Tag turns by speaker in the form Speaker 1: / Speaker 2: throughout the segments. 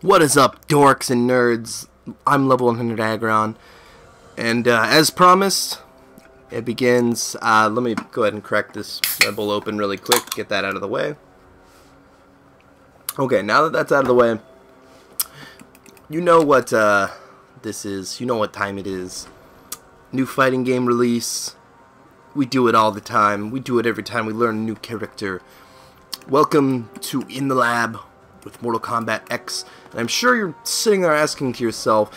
Speaker 1: What is up, dorks and nerds? I'm level 100 Erron, and as promised, it begins. Let me go ahead and crack this Red Bull open really quick, get that out of the way. Okay, now that that's out of the way, you know what this is. You know what time it is. New fighting game release. We do it all the time. We do it every time we learn a new character. Welcome to In the Lab with Mortal Kombat X. And I'm sure you're sitting there asking to yourself,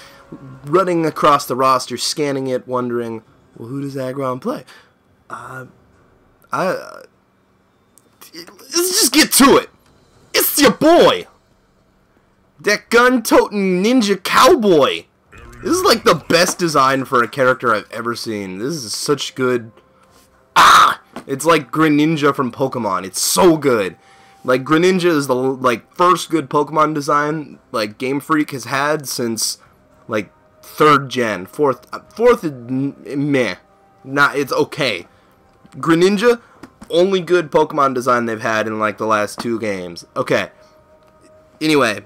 Speaker 1: running across the roster, scanning it, wondering, well, who does Erron play? Let's just get to it. It's your boy, that gun-toting ninja cowboy. This is like the best design for a character I've ever seen. This is such good. It's like Greninja from Pokemon. It's so good. Like, Greninja is the first good Pokemon design Game Freak has had since 3rd gen. Fourth is meh. It's okay. Greninja, only good Pokemon design they've had in the last 2 games. Okay. Anyway,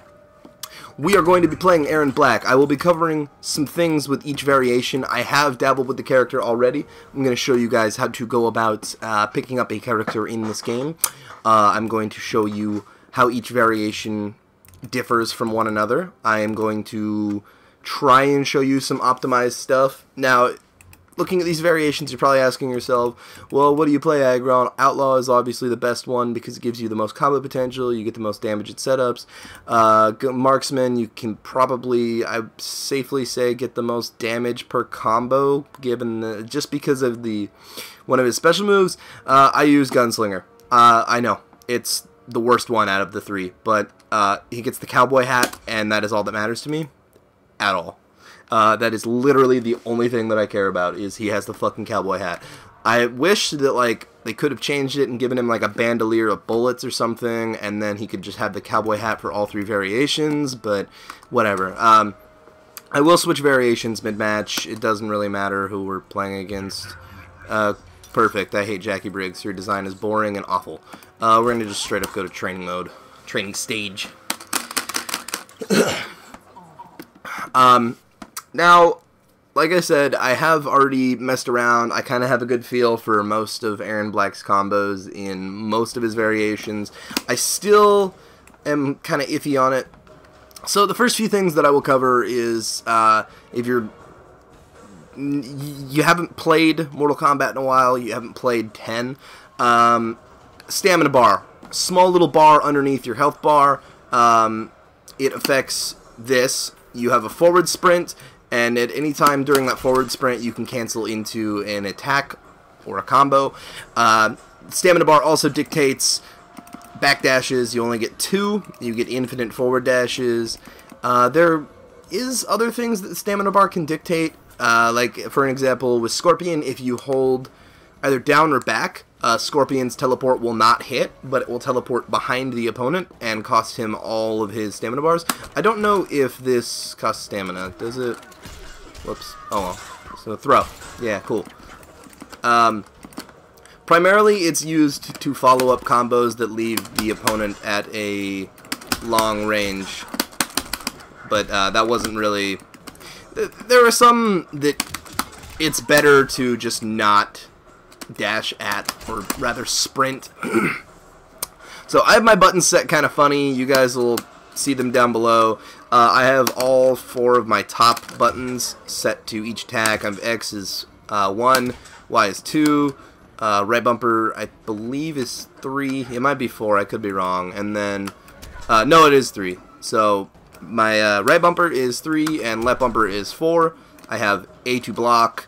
Speaker 1: we are going to be playing Erron Black. I will be covering some things with each variation. I have dabbled with the character already. I'm going to show you guys how to go about picking up a character in this game. I'm going to show you how each variation differs from one another. I am going to try and show you some optimized stuff. Now, looking at these variations, you're probably asking yourself, well, what do you play, Erron? Outlaw is obviously the best one because it gives you the most combo potential, you get the most damage at setups. Marksman, you can probably, I safely say, get the most damage per combo, given just because of one of his special moves. I use Gunslinger. I know, it's the worst one out of the 3, but he gets the cowboy hat, and that is all that matters to me, at all. That is literally the only thing that I care about, is he has the fucking cowboy hat. I wish that, they could have changed it and given him, a bandolier of bullets or something, and then he could just have the cowboy hat for all 3 variations, but whatever. I will switch variations mid-match. It doesn't really matter who we're playing against. Perfect. I hate Jackie Briggs. Your design is boring and awful. We're going to just straight up go to training mode. Training stage. Now, like I said, I have already messed around. I kind of have a good feel for most of Erron Black's combos in most of his variations. I still am kind of iffy on it. So the first few things that I will cover is if you haven't played Mortal Kombat in a while, you haven't played 10, stamina bar. Small little bar underneath your health bar. It affects this. You have a forward sprint, and at any time during that forward sprint, you can cancel into an attack or a combo. Stamina bar also dictates back dashes. You only get 2. You get infinite forward dashes. There is other things that the stamina bar can dictate. For an example, with Scorpion, if you hold either down or back, Scorpion's teleport will not hit, but it will teleport behind the opponent and cost him all of his stamina bars. I don't know if this costs stamina. Does it? Whoops. Oh well. So throw. Yeah, cool. Primarily, it's used to follow up combos that leave the opponent at a long range, but that wasn't really... There are some that it's better to just not dash at, or rather sprint. So I have my buttons set kind of funny. You guys will see them down below. I have all 4 of my top buttons set to each attack. X is 1, Y is 2, right bumper I believe is 3. It might be 4, I could be wrong. And then, no, it is 3. So my right bumper is 3 and left bumper is 4. I have A to block,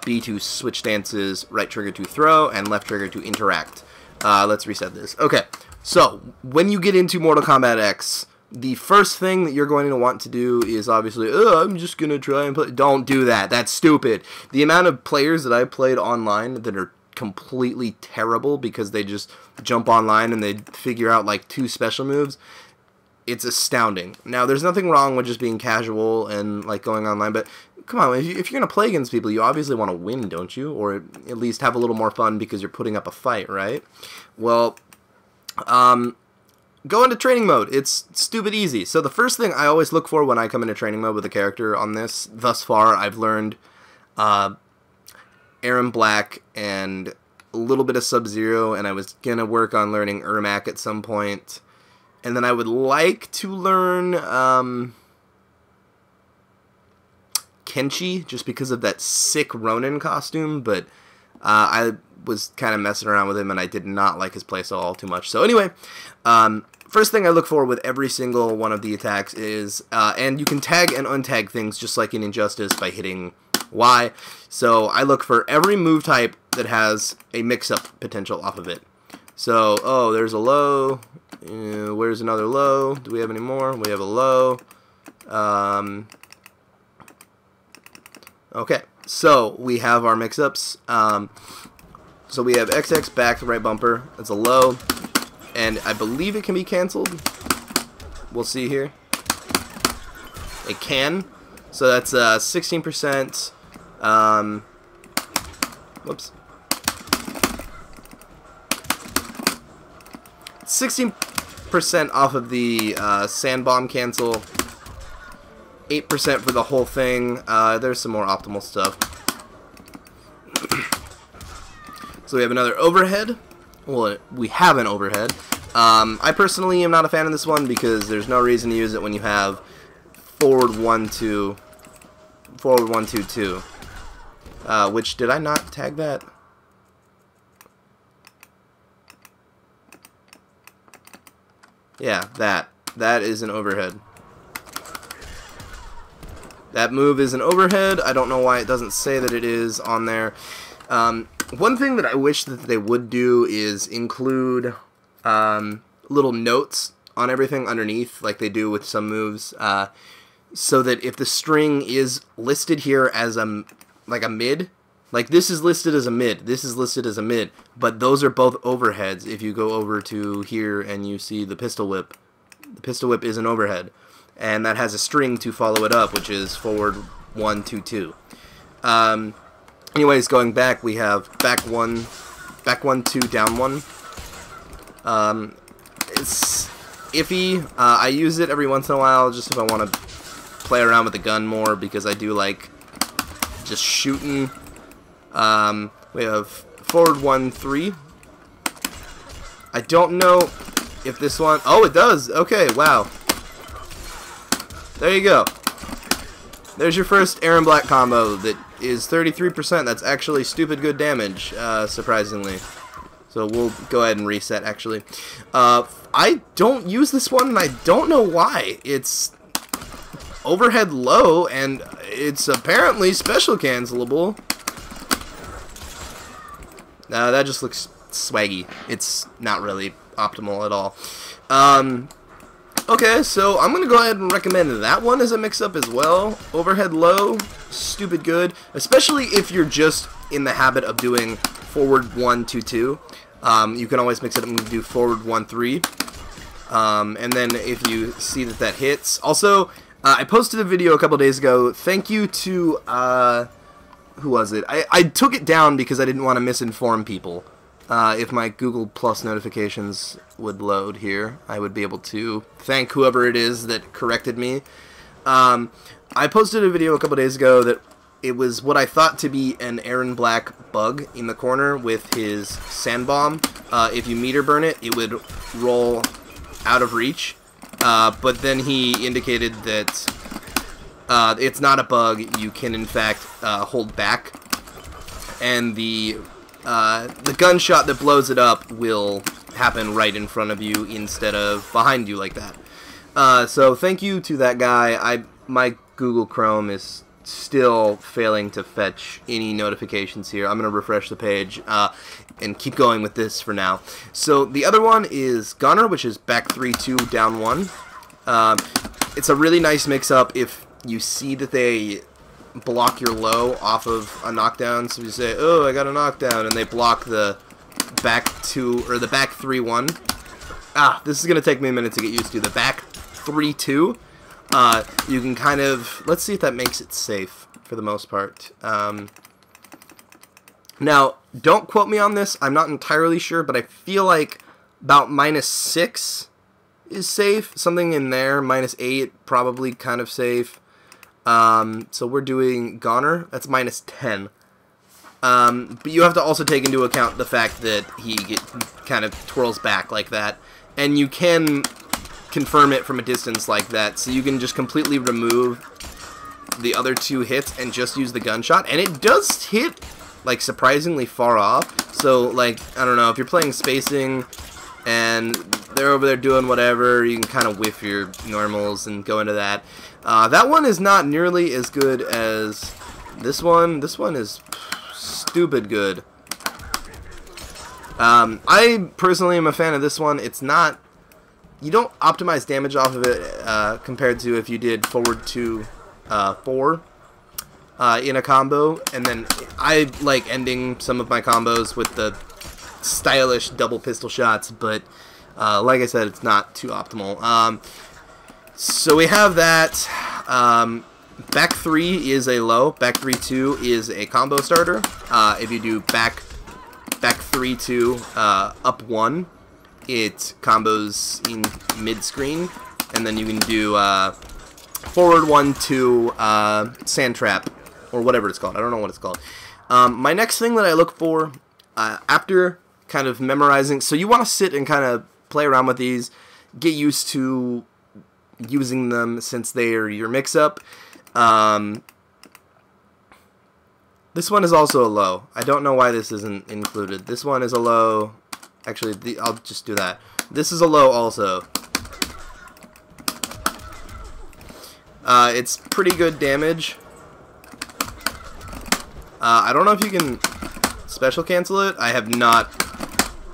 Speaker 1: B to switch stances, right trigger to throw, and left trigger to interact. Let's reset this. Okay, so when you get into Mortal Kombat X, the first thing that you're going to want to do is obviously, I'm just going to try and play. Don't do that. That's stupid. The amount of players that I played online that are completely terrible because they just jump online and they figure out 2 special moves, it's astounding. Now, there's nothing wrong with just being casual and going online, but come on, if you're going to play against people, you obviously want to win, don't you? Or at least have a little more fun because you're putting up a fight, right? Well, go into training mode. It's stupid easy. So the first thing I always look for when I come into training mode with a character on this, thus far, I've learned Erron Black and a little bit of Sub-Zero, and I was going to work on learning Ermac at some point. And then I would like to learn Kenshi, just because of that sick Ronin costume, but I was kind of messing around with him, and I did not like his playstyle all too much. So anyway, first thing I look for with every single one of the attacks is, and you can tag and untag things just like in Injustice by hitting Y. So I look for every move type that has a mix-up potential off of it. So, oh, there's a low. Where's another low? Do we have any more? We have a low. Okay, so we have our mix-ups. So we have XX back, right bumper. That's a low. And I believe it can be canceled. We'll see here. It can. So that's 16%. Whoops. 16% off of the sand bomb cancel. 8% for the whole thing. There's some more optimal stuff. So we have another overhead. Well, we have an overhead. I personally am not a fan of this one because there's no reason to use it when you have forward 1-2, forward 1-2-2. Which, did I not tag that? Yeah, that is an overhead. That move is an overhead. I don't know why it doesn't say that it is on there. One thing that I wish that they would do is include little notes on everything underneath, like they do with some moves, so that if the string is listed here as like a mid, like this is listed as a mid, this is listed as a mid, but those are both overheads. If you go over to here and you see the pistol whip is an overhead, and that has a string to follow it up, which is forward 1-2-2. Anyways, going back, we have back 1, 2, down 1. It's iffy. I use it every once in a while just if I want to play around with the gun more, because I do like just shooting. We have forward 1, 3. I don't know if this one... Oh, it does! Okay, wow. There you go. There's your first Erron Black combo that is 33%. That's actually stupid good damage, surprisingly. So we'll go ahead and reset, actually. I don't use this one, and I don't know why. It's overhead low, and it's apparently special cancelable. That just looks swaggy. It's not really optimal at all. Okay, so I'm going to go ahead and recommend that one as a mix-up as well. Overhead low, stupid good, especially if you're just in the habit of doing forward 1-2-2. You can always mix it up and do forward 1-3. And then if you see that hits. Also, I posted a video a couple days ago. Thank you to, who was it? I took it down because I didn't want to misinform people. If my Google Plus notifications would load here, I would be able to thank whoever it is that corrected me. I posted a video a couple days ago that it was what I thought to be an Erron Black bug in the corner with his sand bomb. If you meter burn it, it would roll out of reach. But then he indicated that it's not a bug. You can in fact hold back, and the gunshot that blows it up will happen right in front of you instead of behind you like that. So thank you to that guy. My Google Chrome is still failing to fetch any notifications here. I'm going to refresh the page and keep going with this for now. So the other one is Gunner, which is back 3-2, down 1. It's a really nice mix-up if you see that they block your low off of a knockdown. So you say, oh, I got a knockdown, and they block the back 2 or the back 3-1. This is going to take me a minute to get used to. The back 3-2. You can kind of, let's see if that makes it safe for the most part. Now, don't quote me on this. I'm not entirely sure, but I feel like about -6 is safe. Something in there, -8, probably kind of safe. So we're doing Goner, that's -10. But you have to also take into account the fact that he kind of twirls back like that. And you can confirm it from a distance like that, so you can just completely remove the other 2 hits and just use the gunshot. And it does hit, like, surprisingly far off. So, like, I don't know, if you're playing spacing and they're over there doing whatever, you can kind of whiff your normals and go into that. That one is not nearly as good as this one. This one is stupid good. I personally am a fan of this one. It's not, you don't optimize damage off of it compared to if you did forward to 4 in a combo, and then I like ending some of my combos with the stylish double pistol shots, but like I said, it's not too optimal. So we have that. Back 3 is a low. Back 3-2 is a combo starter. If you do back 3-2 up 1, it combos in mid screen, and then you can do forward 1-2 sand trap or whatever it's called. I don't know what it's called. My next thing that I look for after kind of memorizing, so you want to sit and kind of play around with these, get used to using them since they are your mix-up. This one is also a low. I don't know why this isn't included. This one is a low. Actually, I'll just do that. This is a low also. It's pretty good damage. I don't know if you can special cancel it. I have not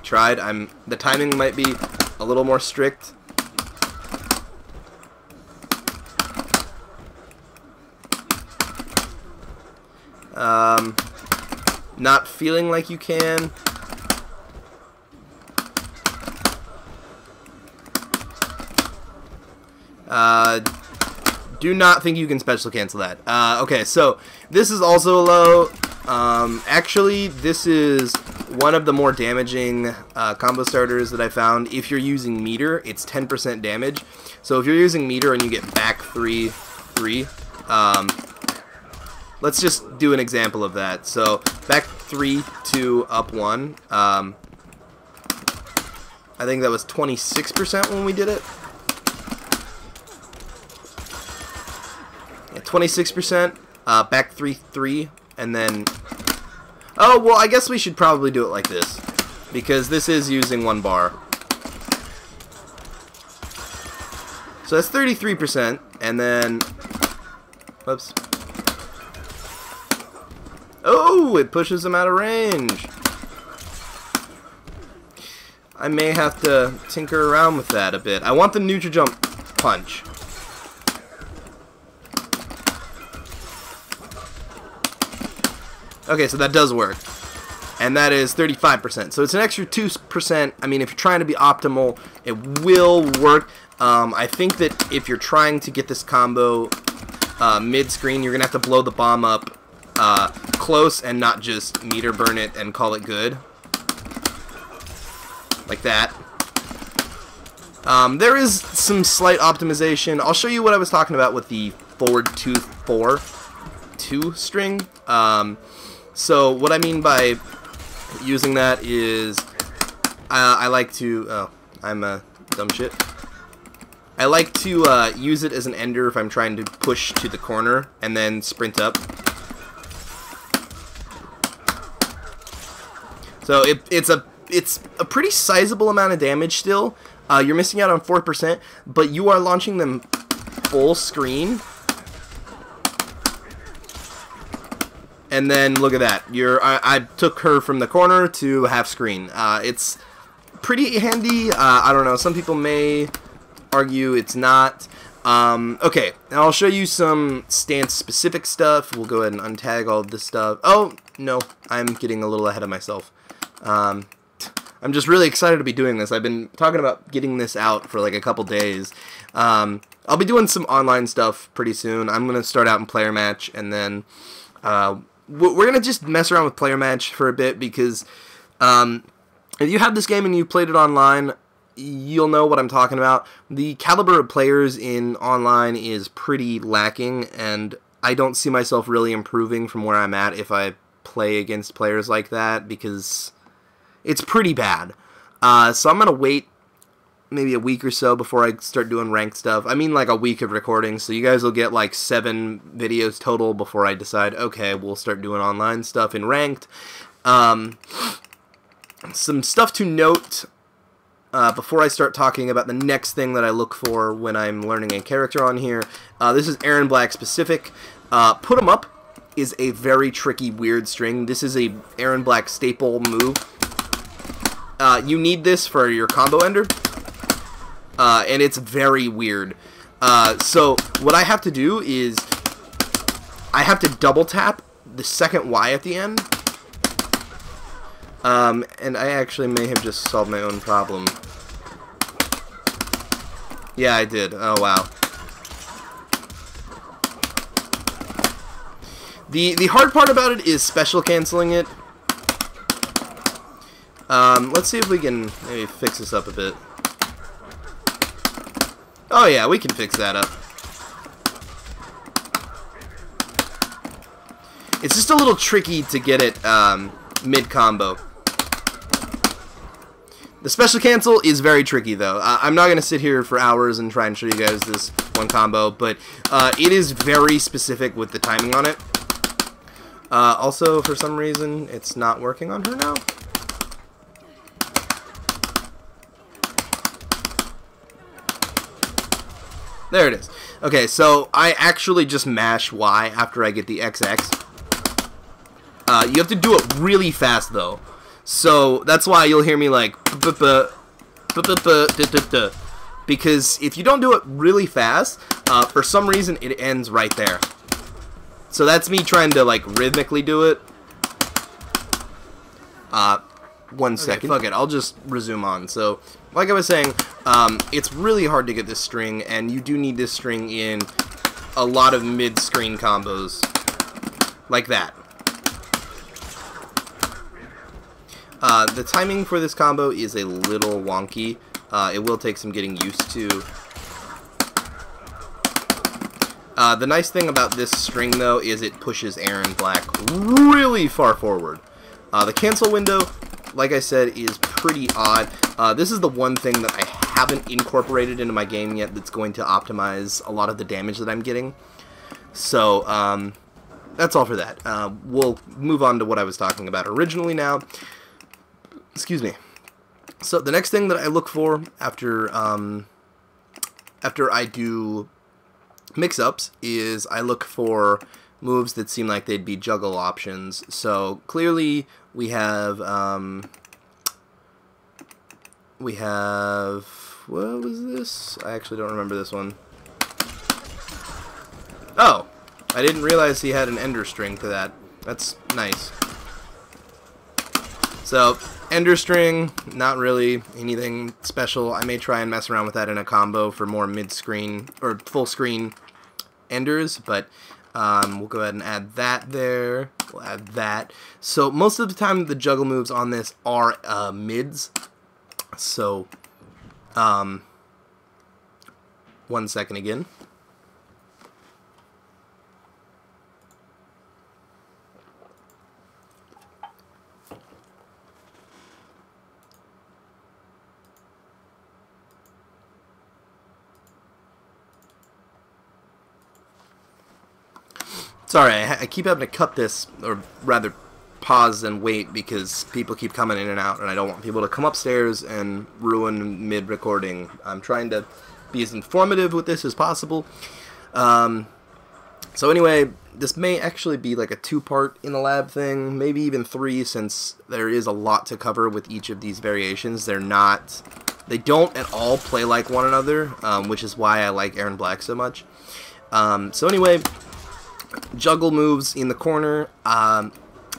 Speaker 1: tried. The timing might be a little more strict. Not feeling like you can. Do not think you can special cancel that. Okay, so this is also a low. Actually, this is one of the more damaging combo starters that I found. If you're using meter, it's 10% damage. So if you're using meter and you get back 3-3, let's just do an example of that. So back 3-2 up 1. I think that was 26% when we did it. 26%, back 3-3, and then, oh, well, I guess we should probably do it like this, because this is using 1 bar. So that's 33%, and then, whoops. Oh, it pushes him out of range. I may have to tinker around with that a bit. I want the neutral jump punch. Okay, so that does work, and that is 35%. So it's an extra 2%. I mean, if you're trying to be optimal, it will work. I think that if you're trying to get this combo mid-screen, you're going to have to blow the bomb up close and not just meter burn it and call it good. Like that. There is some slight optimization. I'll show you what I was talking about with the forward 2-4-2 string. So what I mean by using that is I like to, oh, I'm a dumb shit. I like to use it as an ender if I'm trying to push to the corner and then sprint up. So it's a pretty sizable amount of damage still. You're missing out on 4%, but you are launching them full screen. And then look at that. I took her from the corner to half screen. It's pretty handy. I don't know. Some people may argue it's not. Okay, and I'll show you some stance-specific stuff. We'll go ahead and untag all of this stuff. Oh, no. I'm getting a little ahead of myself. I'm just really excited to be doing this. I've been talking about getting this out for like a couple days. I'll be doing some online stuff pretty soon. I'm going to start out in player match, and then we're going to just mess around with player match for a bit, because if you have this game and you played it online, you'll know what I'm talking about. The caliber of players in online is pretty lacking, and I don't see myself really improving from where I'm at if I play against players like that, because it's pretty bad. So I'm going to wait maybe a week or so before I start doing ranked stuff. I mean like a week of recording, so you guys will get like 7 videos total before I decide, okay, we'll start doing online stuff in ranked. Some stuff to note before I start talking about the next thing that I look for when I'm learning a character on here. This is Erron Black specific. Put 'em up is a very tricky, weird string. This is a Erron Black staple move. You need this for your combo ender, and it's very weird. So what I have to do is I have to double tap the second Y at the end. And I actually may have just solved my own problem. Yeah, I did. Oh, wow. The hard part about it is special canceling it. Let's see if we can maybe fix this up a bit. Oh, yeah, we can fix that up. It's just a little tricky to get it mid-combo. The special cancel is very tricky, though. I'm not going to sit here for hours and try and show you guys this one combo, but it is very specific with the timing on it. Also, for some reason, it's not working on her now. There it is. Okay, so I actually just mash Y after I get the XX. You have to do it really fast, though. So that's why you'll hear me like because if you don't do it really fast, for some reason it ends right there. So that's me trying to like rhythmically do it. 1 second. Okay, fuck it, I'll just resume on. So like I was saying, it's really hard to get this string, and you do need this string in a lot of mid-screen combos like that. The timing for this combo is a little wonky. It will take some getting used to. The nice thing about this string, though, is it pushes Erron Black really far forward. The cancel window, like I said, is pretty odd. This is the one thing that I haven't incorporated into my game yet that's going to optimize a lot of the damage that I'm getting. So, that's all for that. We'll move on to what I was talking about originally now. Excuse me. So the next thing that I look for after I do mix-ups is I look for moves that seem like they'd be juggle options. So clearly we have what was this? I actually don't remember this one. Oh, I didn't realize he had an ender string to that. That's nice. So, ender string, not really anything special. I may try and mess around with that in a combo for more mid-screen or full-screen enders, but we'll go ahead and add that there. We'll add that. So, most of the time, the juggle moves on this are mids. So, 1 second again. Sorry, I keep having to cut this, or rather pause and wait, because people keep coming in and out, and I don't want people to come upstairs and ruin mid-recording. I'm trying to be as informative with this as possible. So anyway, this may actually be like a 2-part in the lab thing, maybe even 3, since there is a lot to cover with each of these variations. They don't at all play like one another, which is why I like Erron Black so much. So anyway, juggle moves in the corner,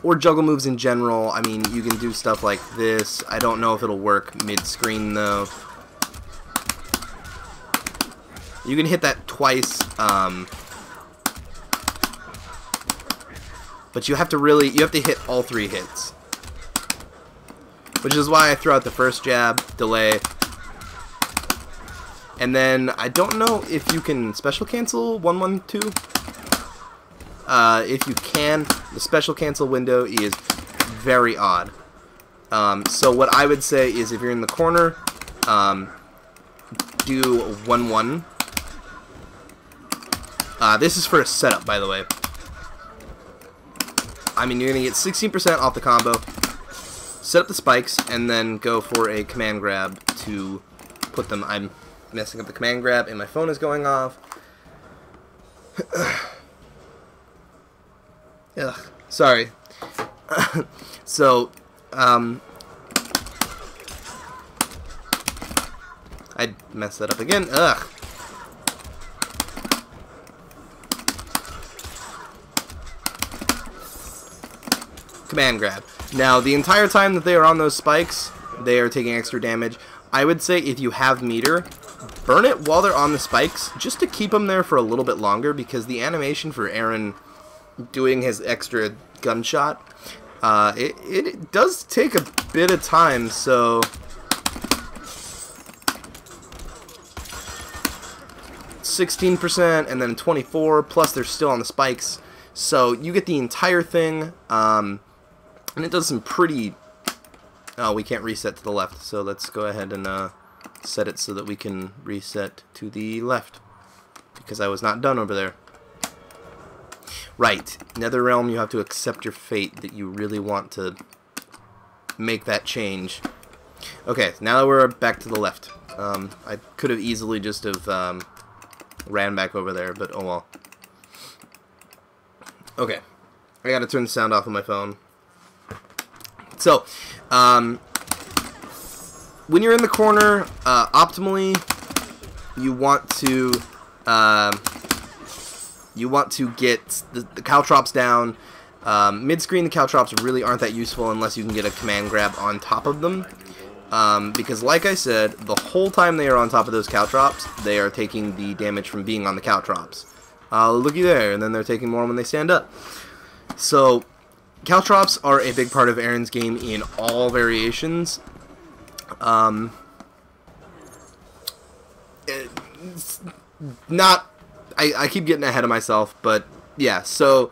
Speaker 1: or juggle moves in general. I mean, you can do stuff like this. I don't know if it'll work mid-screen though. You can hit that twice, but you have to hit all 3 hits. Which is why I throw out the first jab, delay, And then I don't know if you can special cancel 112. If you can, the special cancel window is very odd. So what I would say is if you're in the corner, do 1-1. This is for a setup, by the way. I mean, you're going to get 16% off the combo, set up the spikes, and then go for a command grab to put them. I'm messing up the command grab, and my phone is going off. Ugh, sorry. So, I messed that up again. Ugh. Command grab. Now, the entire time that they are on those spikes, they are taking extra damage. I would say if you have meter, burn it while they're on the spikes, just to keep them there for a little bit longer, because the animation for Erron doing his extra gunshot, it does take a bit of time, so 16% and then 24, plus they're still on the spikes, so you get the entire thing, and it does some pretty... Oh, we can't reset to the left, so let's go ahead and set it so that we can reset to the left, because I was not done over there. Right, NetherRealm, you have to accept your fate that you really want to make that change. Okay, now that we're back to the left. I could have easily just have ran back over there, but oh well. Okay, I gotta turn the sound off on my phone. So, when you're in the corner, optimally, you want to get the caltrops down. Mid-screen, the caltrops really aren't that useful unless you can get a command grab on top of them. Because like I said, the whole time they are on top of those caltrops, they are taking the damage from being on the caltrops. Looky there, and then they're taking more when they stand up. So, caltrops are a big part of Erron's game in all variations. It's not... I keep getting ahead of myself, but yeah, so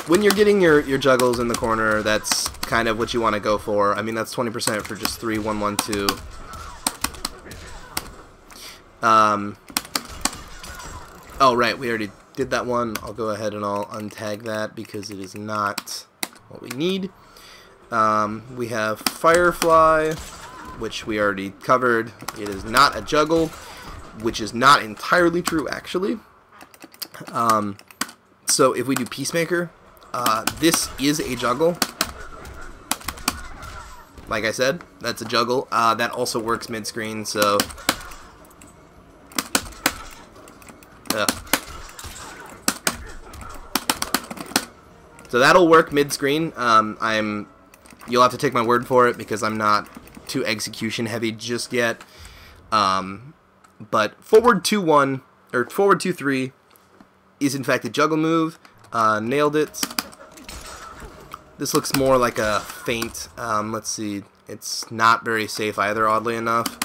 Speaker 1: when you're getting your juggles in the corner, that's kind of what you want to go for. I mean, that's 20% for just 3, 1, 1, 2. Oh, right, we already did that one. I'll go ahead and I'll untag that because it is not what we need. We have Firefly, which we already covered. It is not a juggle, which is not entirely true, actually. So if we do Peacemaker, this is a juggle. Like I said, that's a juggle. That also works mid-screen, so... So that'll work mid-screen. You'll have to take my word for it because I'm not too execution heavy just yet. But forward 2-1 or forward 2-3 is in fact a juggle move. Nailed it. This looks more like a feint. Let's see. It's not very safe either, oddly enough.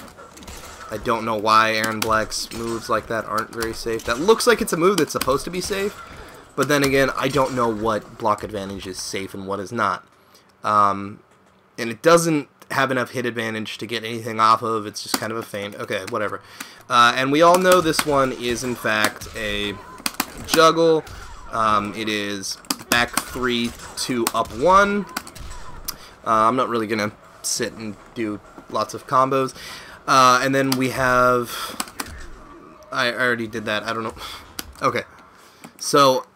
Speaker 1: I don't know why Erron Black's moves like that aren't very safe. That looks like it's a move that's supposed to be safe, but then again, I don't know what block advantage is safe and what is not. And it doesn't have enough hit advantage to get anything off of. It's just kind of a feint. Okay, whatever. And we all know this one is in fact a juggle. It is back 3 to up 1. I'm not really gonna sit and do lots of combos. And then we have... I already did that. I don't know. Okay. So,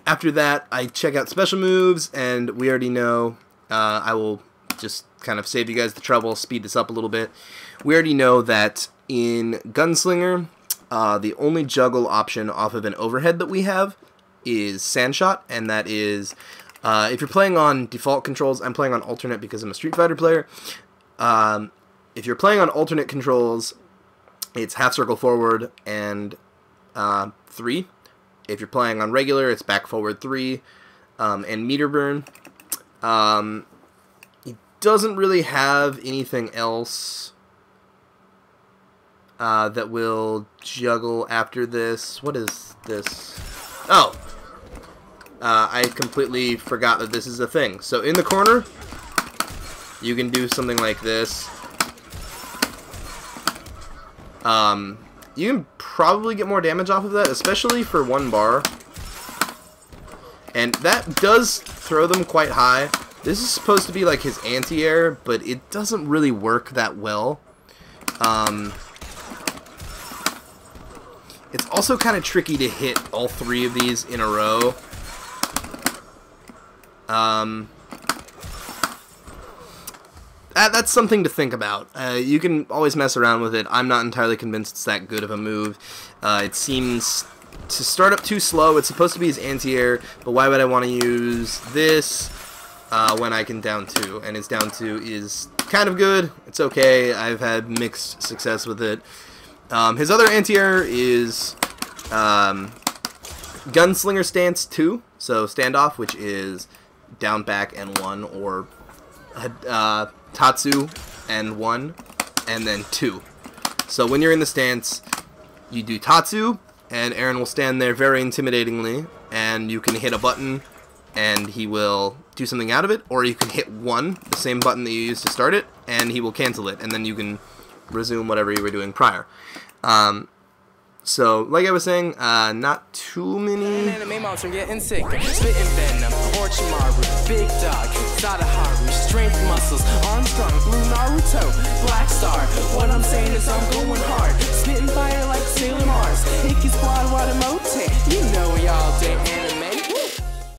Speaker 1: after that, I check out special moves, and we already know... I will just kind of save you guys the trouble, speed this up a little bit. We already know that in Gunslinger, the only juggle option off of an overhead that we have is Sandshot, and that is... if you're playing on default controls, I'm playing on alternate because I'm a Street Fighter player. If you're playing on alternate controls, it's half circle forward and 3. If you're playing on regular, it's back forward 3 and meter burn. He doesn't really have anything else. that will juggle after this. What is this? Oh! I completely forgot that this is a thing. So in the corner, you can do something like this. You can probably get more damage off of that, especially for 1 bar. And that does throw them quite high. This is supposed to be like his anti-air, but it doesn't really work that well. It's also kind of tricky to hit all 3 of these in a row. That's something to think about. You can always mess around with it. I'm not entirely convinced it's that good of a move. It seems to start up too slow. It's supposed to be his anti-air, but why would I want to use this when I can down 2? And his down 2 is kind of good. It's okay. I've had mixed success with it. His other anti-air is Slinger Stance 2, so standoff, which is down, back, and 1, or Tatsu and 1, and then 2. So when you're in the stance, you do Tatsu, and Erron will stand there very intimidatingly, and you can hit a button, and he will do something out of it, or you can hit 1, the same button that you used to start it, and he will cancel it, and then you can resume whatever you were doing prior. So, like I was saying, not too many.
Speaker 2: Anime monster getting sick. Spitting venom, Orochimaru, Big Dog, Sadaharu, strength muscles, Armstrong, Blue Naruto, Black Star. What I'm saying is I'm going hard. Spitting fire like Sailor Mars. Hickey Squad, Wadamote. You know we all day.